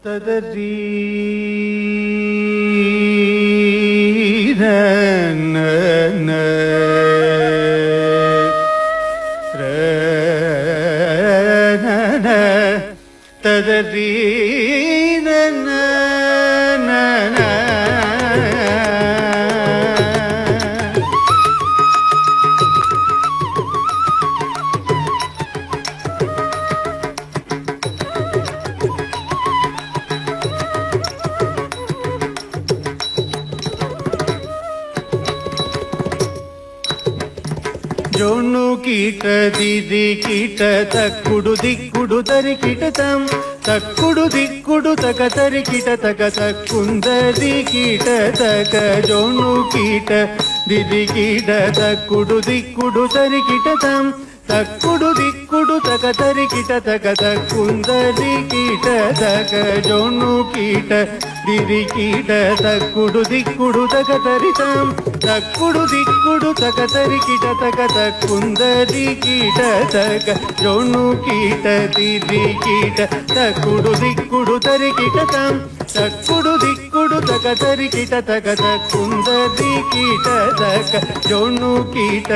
ತದರಿ ತದರಿ zone ಕೀಟ DD ಕೀಟ ತಕ್ಕುಡು ದಿಕ್ಕುಡು ತರಿ ಕೀಟತಂ ತಕ್ಕುಡು ದಿಕ್ಕುಡು ತಕ ತರಿ ಕೀಟ ತಕ ತಕ್ಕುಂದದಿ ಕೀಟ ತಕ ಜೋನು ಕೀಟ ದಿದಿ ಕೀಟ ತಕ್ಕುಡು ದಿಕ್ಕುಡು ತರಿ ಕೀಟತಂ ತಕ್ಕುಡು ದಿಕ್ಕುಡು ತಕ ತರಿ ಕೀಟ ತಕ ತಕ್ಕುಂದದಿ ಕೀಟ ತಕ ಜೋನು ಕೀಟ ದಿದಿ ಕೀಟ ತಕ್ಕುಡು ದಿಕ್ಕುಡು ತಕ ತರಿತಂ ತಕ್ಕುಡು ದಿಕ್ಕುಡು ತಕ ತರಿ ಕೀಟ ತಕ ತಕ್ಕುಂದದಿ ಕೀಟ ತಕ ಜೋನು ಕೀಟ ದಿದಿ ಕೀಟ ತಕ್ಕುಡು ದಿಕ್ಕುಡು ತರಿ ಕೀಟತಂ ತಕ್ಕುಡು ದಿಕ್ಕುಡು ತಕ ತರಿ ಕೀಟ ತಕ ತಕ್ಕುಂದದಿ ಕೀಟ ತಕ ಜೋನು ಕೀಟ